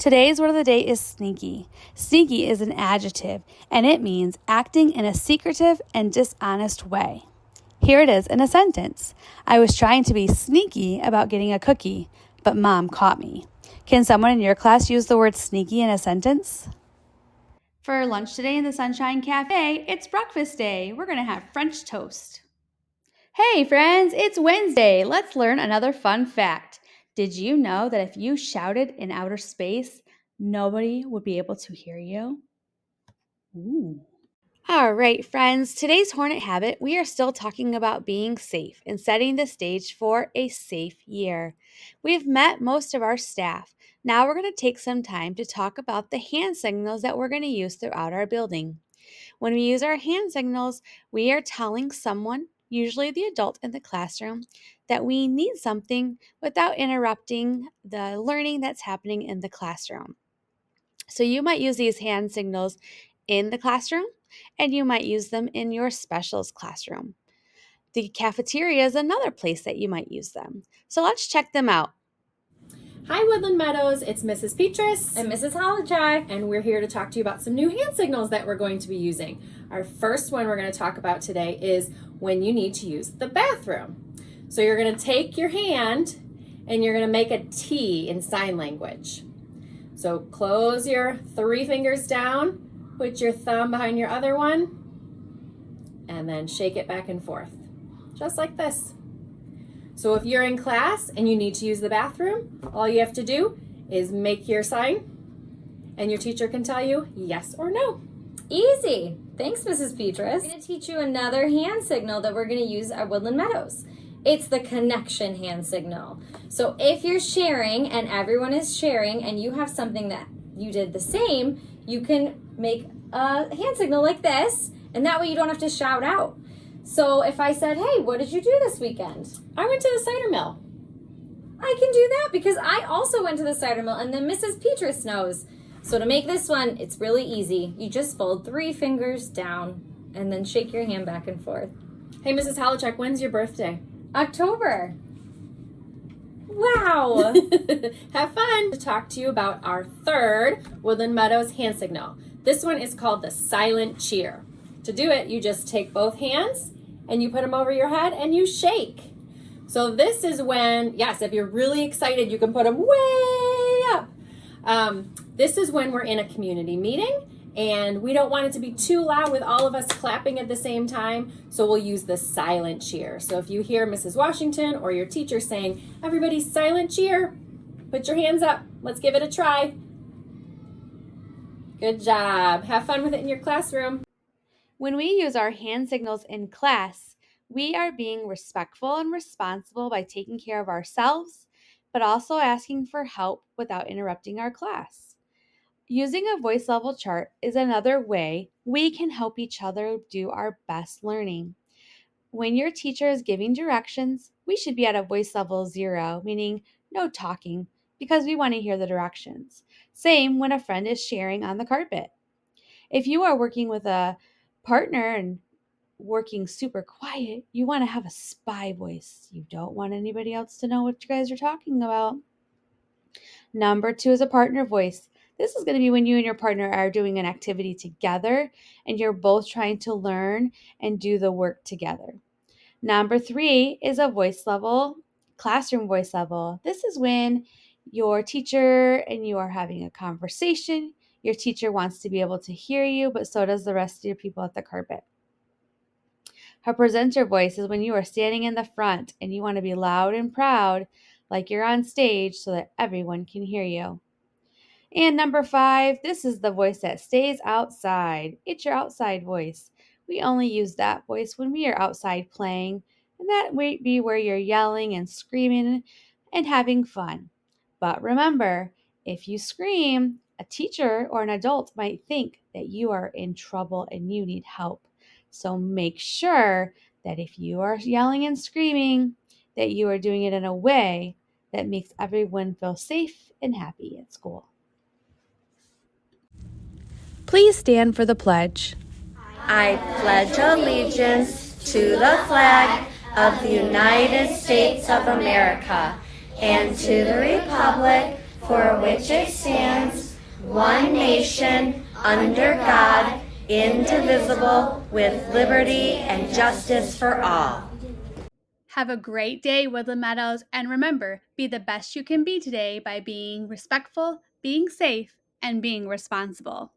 Today's word of the day is sneaky. Sneaky is an adjective, and it means acting in a secretive and dishonest way. Here it is in a sentence. I was trying to be sneaky about getting a cookie, but Mom caught me. Can someone in your class use the word sneaky in a sentence? For lunch today in the Sunshine Cafe, it's breakfast day. We're going to have French toast. Hey friends, it's Wednesday. Let's learn another fun fact. Did you know that if you shouted in outer space, nobody would be able to hear you? Ooh. All right, friends, today's Hornet Habit, we are still talking about being safe and setting the stage for a safe year. We've met most of our staff. Now we're going to take some time to talk about the hand signals that we're going to use throughout our building. When we use our hand signals, we are telling someone, usually the adult in the classroom, that we need something without interrupting the learning that's happening in the classroom. So you might use these hand signals in the classroom, and you might use them in your specials classroom. The cafeteria is another place that you might use them. So let's check them out. Hi Woodland Meadows, it's Mrs. Petrus and Mrs. Holichai, and we're here to talk to you about some new hand signals that we're going to be using. Our first one we're going to talk about today is when you need to use the bathroom. So you're going to take your hand and you're going to make a T in sign language. So close your 3 fingers down, put your thumb behind your other one, and then shake it back and forth, just like this. So if you're in class and you need to use the bathroom, all you have to do is make your sign and your teacher can tell you yes or no. Easy. Thanks, Mrs. Petrus. I'm going to teach you another hand signal that we're going to use at Woodland Meadows. It's the connection hand signal. So if you're sharing and everyone is sharing and you have something that you did the same, you can make a hand signal like this, and that way you don't have to shout out. So if I said, hey, what did you do this weekend? I went to the cider mill. I can do that because I also went to the cider mill, and then Mrs. Petrus knows. So to make this one, it's really easy. You just fold 3 fingers down and then shake your hand back and forth. Hey, Mrs. Holichuk, when's your birthday? October. Wow. Have fun. To talk to you about our third Woodland Meadows hand signal. This one is called the silent cheer. To do it, you just take both hands and you put them over your head and you shake. So this is when, yes, if you're really excited, you can put them way up. This is when we're in a community meeting and we don't want it to be too loud with all of us clapping at the same time, so we'll use the silent cheer. So if you hear Mrs. Washington or your teacher saying, everybody silent cheer, put your hands up. Let's give it a try. Good job. Have fun with it in your classroom. When we use our hand signals in class, we are being respectful and responsible by taking care of ourselves, but also asking for help without interrupting our class. Using a voice level chart is another way we can help each other do our best learning. When your teacher is giving directions, we should be at a voice level 0, meaning no talking, because we want to hear the directions. Same when a friend is sharing on the carpet. If you are working with a partner and working super quiet, you want to have a spy voice. You don't want anybody else to know what you guys are talking about. Number 2 is a partner voice. This is going to be when you and your partner are doing an activity together and you're both trying to learn and do the work together. Number 3 is a voice level, classroom voice level. This is when your teacher and you are having a conversation. Your teacher wants to be able to hear you, but so does the rest of your people at the carpet. Her presenter voice is when you are standing in the front and you want to be loud and proud, like you're on stage so that everyone can hear you. And number 5, this is the voice that stays outside. It's your outside voice. We only use that voice when we are outside playing, and that might be where you're yelling and screaming and having fun. But remember, if you scream, a teacher or an adult might think that you are in trouble and you need help. So make sure that if you are yelling and screaming, that you are doing it in a way that makes everyone feel safe and happy at school. Please stand for the pledge. I pledge allegiance to the flag of the United States of America and to the republic for which it stands, one nation, under God, indivisible, with liberty and justice for all. Have a great day, Woodland Meadows, and remember, be the best you can be today by being respectful, being safe, and being responsible.